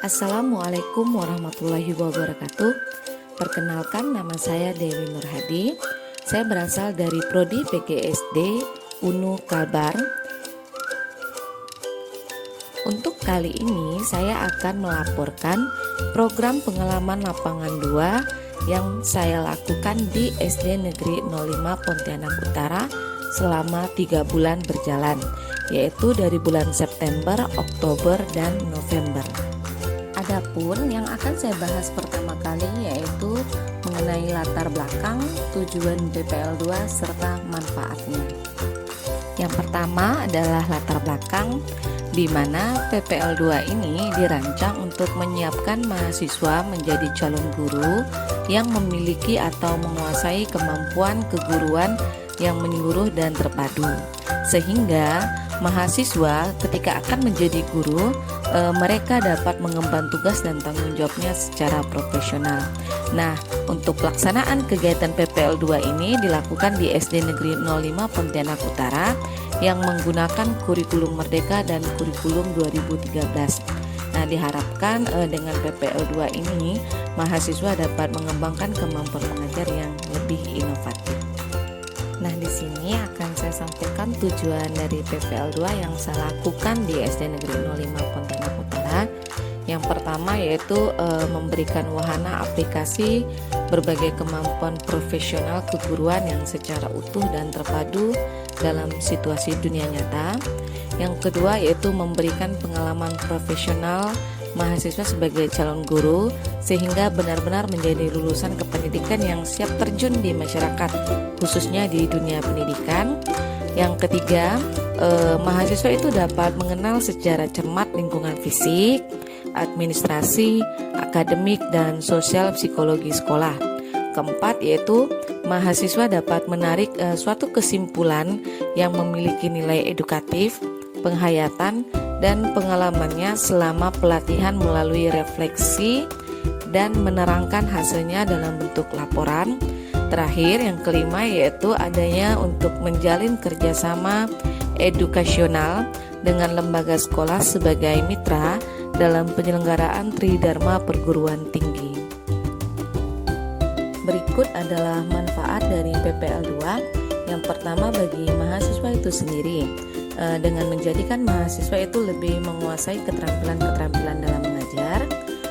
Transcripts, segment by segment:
Assalamualaikum warahmatullahi wabarakatuh. Perkenalkan, nama saya Dewi Nurhadi. Saya berasal dari Prodi PGSD UNU Kalbar. Untuk kali ini saya akan melaporkan program pengalaman lapangan 2 yang saya lakukan di SD Negeri 05 Pontianak Utara selama 3 bulan berjalan, yaitu dari bulan September, Oktober, dan November. Adapun yang akan saya bahas pertama kali yaitu mengenai latar belakang, tujuan PPL 2 serta manfaatnya. Yang pertama adalah latar belakang, di mana PPL 2 ini dirancang untuk menyiapkan mahasiswa menjadi calon guru yang memiliki atau menguasai kemampuan keguruan yang menyeluruh dan terpadu, sehingga mahasiswa ketika akan menjadi guru mereka dapat mengemban tugas dan tanggung jawabnya secara profesional. Nah, untuk pelaksanaan kegiatan PPL 2 ini dilakukan di SD Negeri 05 Pontianak Utara yang menggunakan kurikulum Merdeka dan kurikulum 2013. Nah, diharapkan dengan PPL 2 ini mahasiswa dapat mengembangkan kemampuan mengajar yang lebih inovatif. Nah, di sini akan saya sampaikan tujuan dari PPL 2 yang saya lakukan di SD Negeri 05 Pontianak Utara. Yang pertama yaitu memberikan wahana aplikasi berbagai kemampuan profesional keguruan yang secara utuh dan terpadu dalam situasi dunia nyata. Yang kedua yaitu memberikan pengalaman profesional mahasiswa sebagai calon guru sehingga benar-benar menjadi lulusan kependidikan yang siap terjun di masyarakat, khususnya di dunia pendidikan. Yang ketiga, mahasiswa itu dapat mengenal secara cermat lingkungan fisik, administrasi, akademik, dan sosial psikologi sekolah. Keempat yaitu mahasiswa dapat menarik suatu kesimpulan yang memiliki nilai edukatif, penghayatan, dan pengalamannya selama pelatihan melalui refleksi dan menerangkan hasilnya dalam bentuk laporan. Terakhir, yang kelima yaitu adanya untuk menjalin kerjasama edukasional dengan lembaga sekolah sebagai mitra dalam penyelenggaraan Tridharma Perguruan Tinggi. Berikut adalah manfaat dari PPL 2. Yang pertama, bagi mahasiswa itu sendiri, dengan menjadikan mahasiswa itu lebih menguasai keterampilan-keterampilan dalam mengajar,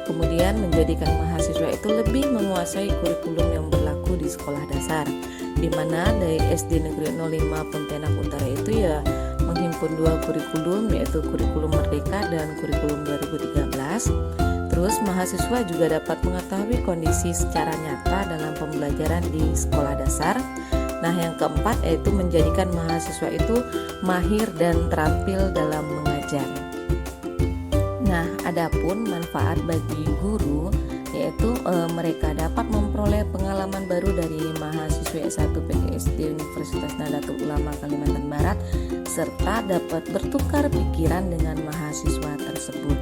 kemudian menjadikan mahasiswa itu lebih menguasai kurikulum yang berlaku di sekolah dasar, di mana dari SD Negeri 05 Pontianak Utara itu ya menghimpun 2 kurikulum, yaitu kurikulum Merdeka dan kurikulum 2013. Terus mahasiswa juga dapat mengetahui kondisi secara nyata dalam pembelajaran di sekolah dasar. Nah, yang keempat yaitu menjadikan mahasiswa itu mahir dan terampil dalam mengajar. Nah, adapun manfaat bagi guru yaitu mereka dapat memperoleh pengalaman baru dari mahasiswa S1 PGSD Universitas Nahdlatul Ulama Kalimantan Barat serta dapat bertukar pikiran dengan mahasiswa tersebut.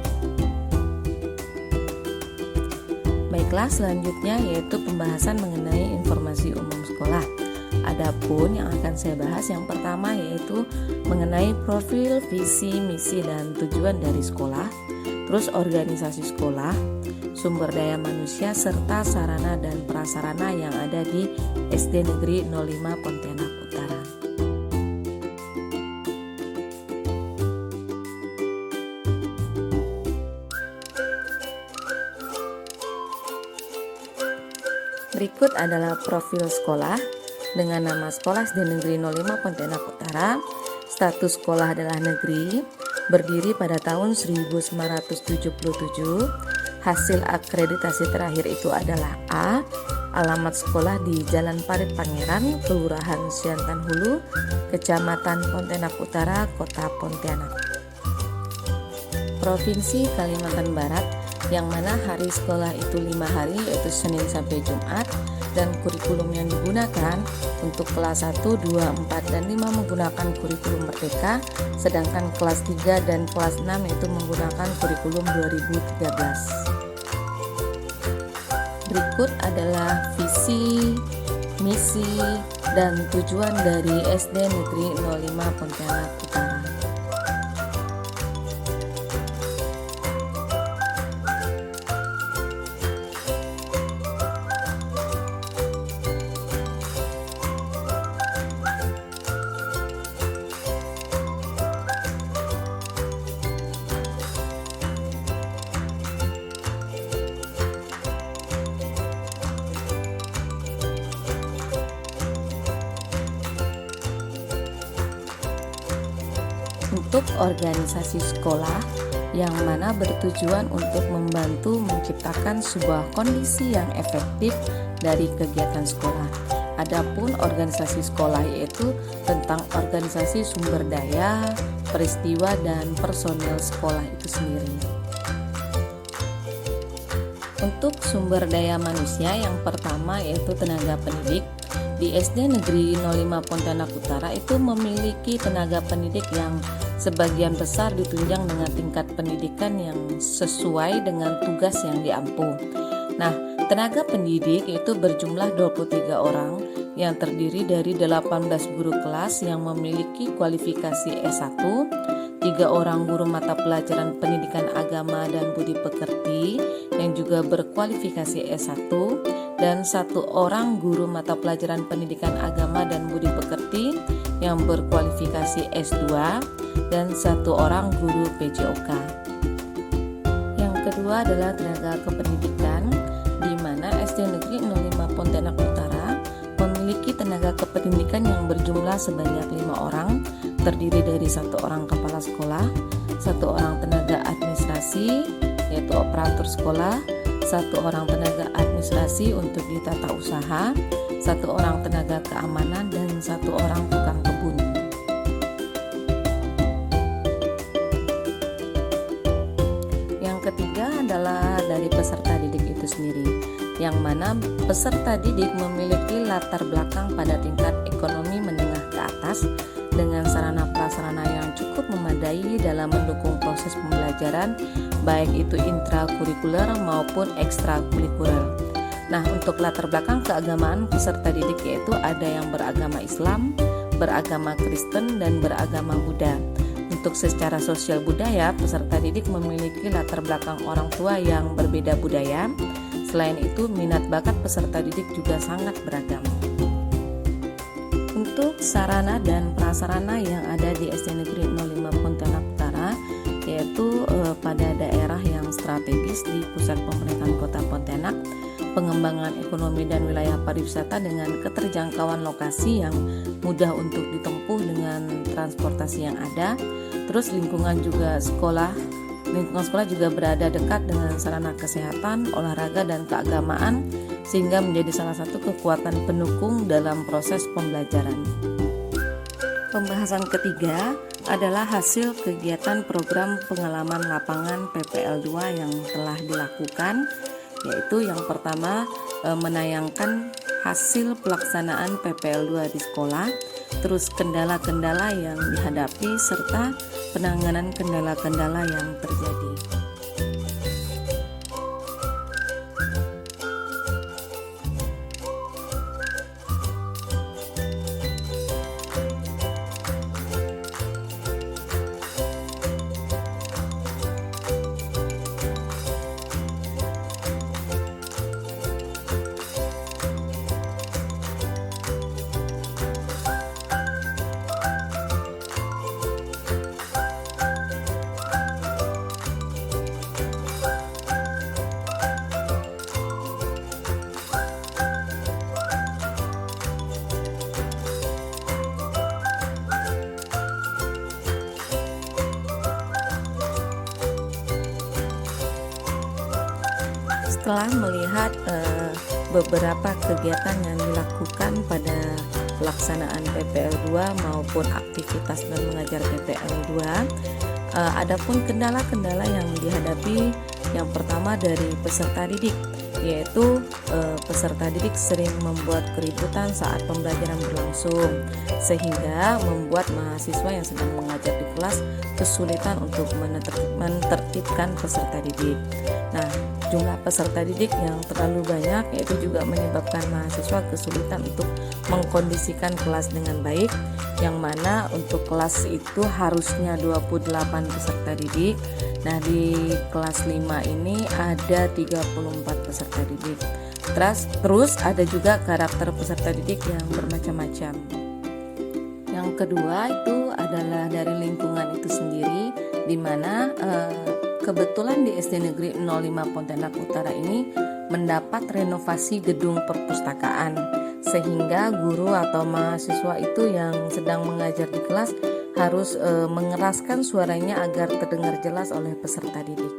Baiklah, selanjutnya yaitu pembahasan mengenai informasi umum sekolah. Adapun yang akan saya bahas yang pertama yaitu mengenai profil, visi, misi, dan tujuan dari sekolah, terus organisasi sekolah, sumber daya manusia, serta sarana dan prasarana yang ada di SD Negeri 05 Pontianak Utara. Berikut adalah profil sekolah. Dengan nama sekolah SD Negeri 05 Pontianak Utara, status sekolah adalah negeri, berdiri pada tahun 1977, hasil akreditasi terakhir itu adalah A, alamat sekolah di Jalan Parit Pangeran, Kelurahan Siantan Hulu, Kecamatan Pontianak Utara, Kota Pontianak. Provinsi Kalimantan Barat, yang mana hari sekolah itu 5 hari, yaitu Senin sampai Jumat, dan kurikulum yang digunakan untuk kelas 1, 2, 4, dan 5 menggunakan kurikulum Merdeka, sedangkan kelas 3 dan kelas 6 itu menggunakan kurikulum 2013. Berikut adalah visi, misi, dan tujuan dari SD Negeri 05 Pontianak Utara. membentuk organisasi sekolah yang mana bertujuan untuk membantu menciptakan sebuah kondisi yang efektif dari kegiatan sekolah. Adapun organisasi sekolah yaitu tentang organisasi sumber daya, peristiwa, dan personil sekolah itu sendiri. Untuk sumber daya manusia yang pertama yaitu tenaga pendidik. Di SD Negeri 05 Pontianak Utara itu memiliki tenaga pendidik yang sebagian besar ditunjang dengan tingkat pendidikan yang sesuai dengan tugas yang diampu. Nah, tenaga pendidik itu berjumlah 23 orang yang terdiri dari 18 guru kelas yang memiliki kualifikasi S1, 3 orang guru mata pelajaran pendidikan agama dan budi pekerti yang juga berkualifikasi S1, dan 1 orang guru mata pelajaran pendidikan agama dan budi pekerti yang berkualifikasi S2, dan 1 orang guru PJOK. Yang kedua adalah tenaga kependidikan, di mana SD Negeri 05 Pontianak Utara memiliki tenaga kependidikan yang berjumlah sebanyak 5 orang, terdiri dari 1 orang kepala sekolah, 1 orang tenaga administrasi yaitu operator sekolah, 1 orang tenaga administrasi untuk di tata usaha, 1 orang tenaga keamanan, dan 1 orang tukang kebun. Yang ketiga adalah dari peserta didik itu sendiri, yang mana peserta didik memiliki latar belakang pada tingkat ekonomi menengah ke atas dengan sarana prasarana yang cukup memadai dalam mendukung proses pembelajaran baik itu intrakurikuler maupun ekstrakurikuler. Nah, untuk latar belakang keagamaan peserta didik yaitu ada yang beragama Islam, beragama Kristen, dan beragama Buddha. Untuk secara sosial budaya, peserta didik memiliki latar belakang orang tua yang berbeda budaya. Selain itu, minat bakat peserta didik juga sangat beragam. Untuk sarana dan prasarana yang ada di SD Negeri 05 Pontianak Utara yaitu pada daerah yang strategis di pusat pemerintahan Kota Pontianak, pengembangan ekonomi dan wilayah pariwisata dengan keterjangkauan lokasi yang mudah untuk ditempuh dengan transportasi yang ada. Terus lingkungan sekolah juga berada dekat dengan sarana kesehatan, olahraga, dan keagamaan, sehingga menjadi salah satu kekuatan pendukung dalam proses pembelajaran. Pembahasan ketiga adalah hasil kegiatan program pengalaman lapangan PPL 2 yang telah dilakukan, yaitu yang pertama menayangkan hasil pelaksanaan PPL 2 di sekolah, terus kendala-kendala yang dihadapi serta penanganan kendala-kendala yang terjadi. Setelah melihat beberapa kegiatan yang dilakukan pada pelaksanaan PPL 2 maupun aktivitas dan mengajar PPL 2, adapun kendala-kendala yang dihadapi, yang pertama dari peserta didik, yaitu peserta didik sering membuat keributan saat pembelajaran berlangsung, sehingga membuat mahasiswa yang sedang mengajar di kelas kesulitan untuk menertibkan peserta didik. Nah, jumlah peserta didik yang terlalu banyak yaitu juga menyebabkan mahasiswa kesulitan untuk mengkondisikan kelas dengan baik, yang mana untuk kelas itu harusnya 28 peserta didik. Nah, di kelas 5 ini ada 34 peserta didik. Terus ada juga karakter peserta didik yang bermacam-macam. Yang kedua itu adalah dari lingkungan itu sendiri, di mana kebetulan di SD Negeri 05 Pontianak Utara ini mendapat renovasi gedung perpustakaan, sehingga guru atau mahasiswa itu yang sedang mengajar di kelas harus mengeraskan suaranya agar terdengar jelas oleh peserta didik.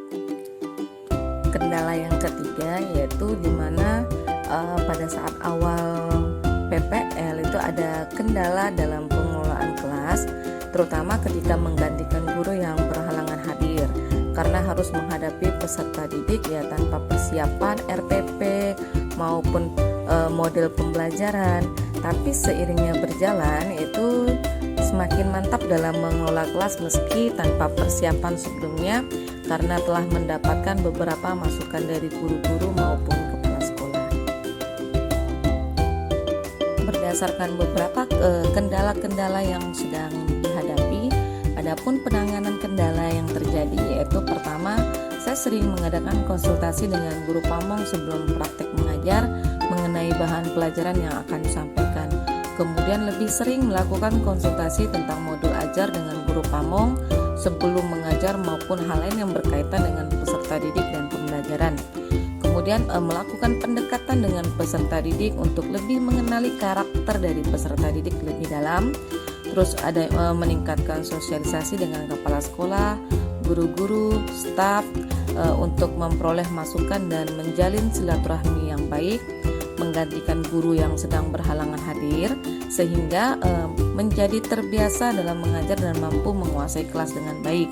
Kendala yang ketiga yaitu di mana pada saat awal PPL itu ada kendala dalam pengelolaan kelas, terutama ketika menggantikan guru yang berhalangan hadir karena harus menghadapi peserta didik ya tanpa persiapan RPP maupun model pembelajaran. Tapi seiringnya berjalan itu semakin mantap dalam mengelola kelas meski tanpa persiapan sebelumnya karena telah mendapatkan beberapa masukan dari guru-guru maupun kepala sekolah. Berdasarkan beberapa kendala-kendala yang sedang dihadapi, adapun penanganan kendala yang terjadi yaitu pertama, saya sering mengadakan konsultasi dengan guru pamong sebelum praktek mengajar mengenai bahan pelajaran yang akan disampaikan. Kemudian lebih sering melakukan konsultasi tentang modul ajar dengan guru pamong sebelum mengajar maupun hal lain yang berkaitan dengan peserta didik dan pembelajaran. Kemudian melakukan pendekatan dengan peserta didik untuk lebih mengenali karakter dari peserta didik lebih dalam. Terus ada meningkatkan sosialisasi dengan kepala sekolah, guru-guru, staf untuk memperoleh masukan dan menjalin silaturahmi yang baik, menggantikan guru yang sedang berhalangan hadir sehingga menjadi terbiasa dalam mengajar dan mampu menguasai kelas dengan baik.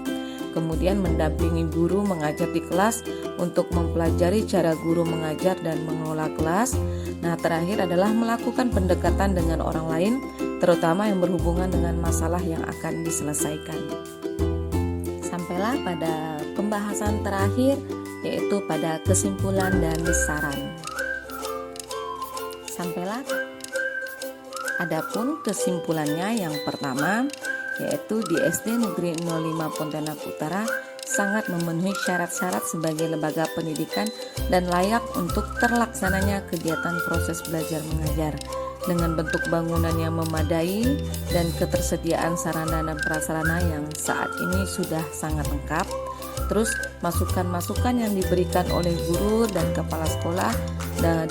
Kemudian mendampingi guru mengajar di kelas untuk mempelajari cara guru mengajar dan mengelola kelas. Nah, terakhir adalah melakukan pendekatan dengan orang lain, terutama yang berhubungan dengan masalah yang akan diselesaikan. Sampailah pada pembahasan terakhir, yaitu pada kesimpulan dan saran. Sampailah. Adapun kesimpulannya yang pertama yaitu di SD Negeri 05 Pontianak Utara sangat memenuhi syarat-syarat sebagai lembaga pendidikan dan layak untuk terlaksananya kegiatan proses belajar mengajar dengan bentuk bangunan yang memadai dan ketersediaan sarana dan prasarana yang saat ini sudah sangat lengkap. Terus masukan-masukan yang diberikan oleh guru dan kepala sekolah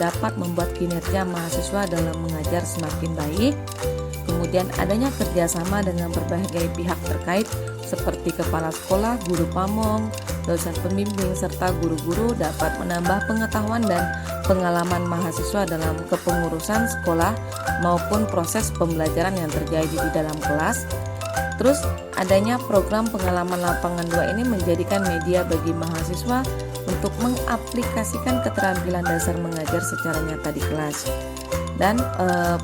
dapat membuat kinerja mahasiswa dalam mengajar semakin baik. Kemudian adanya kerjasama dengan berbagai pihak terkait seperti kepala sekolah, guru pamong, dosen pembimbing, serta guru-guru dapat menambah pengetahuan dan pengalaman mahasiswa dalam kepengurusan sekolah maupun proses pembelajaran yang terjadi di dalam kelas. Terus adanya program pengalaman lapangan 2 ini menjadikan media bagi mahasiswa untuk mengaplikasikan keterampilan dasar mengajar secara nyata di kelas. Dan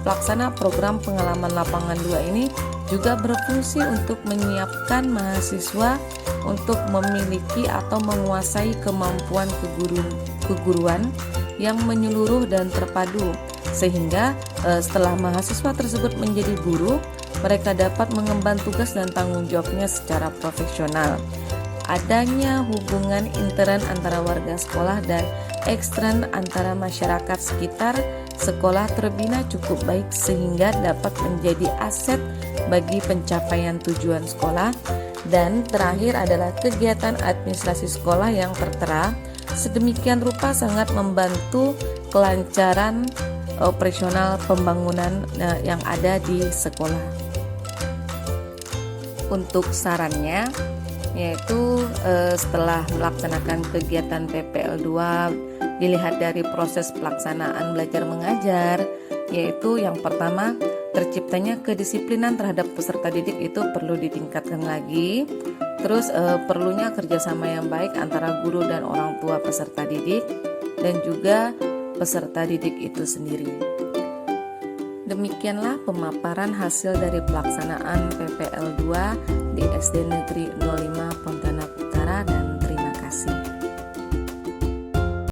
pelaksana program pengalaman lapangan 2 ini juga berfungsi untuk menyiapkan mahasiswa untuk memiliki atau menguasai kemampuan keguruan yang menyeluruh dan terpadu, sehingga setelah mahasiswa tersebut menjadi guru, mereka dapat mengemban tugas dan tanggung jawabnya secara profesional. Adanya hubungan intern antara warga sekolah dan ekstern antara masyarakat sekitar sekolah terbina cukup baik sehingga dapat menjadi aset bagi pencapaian tujuan sekolah. Dan terakhir adalah kegiatan administrasi sekolah yang tertera sedemikian rupa sangat membantu kelancaran operasional pembangunan yang ada di sekolah. Untuk sarannya yaitu setelah melaksanakan kegiatan PPL 2 dilihat dari proses pelaksanaan belajar mengajar, yaitu yang pertama terciptanya kedisiplinan terhadap peserta didik itu perlu ditingkatkan lagi. Terus perlunya kerjasama yang baik antara guru dan orang tua peserta didik dan juga peserta didik itu sendiri. Demikianlah pemaparan hasil dari pelaksanaan PPL 2 di SD Negeri 05 Pontianak Utara dan terima kasih.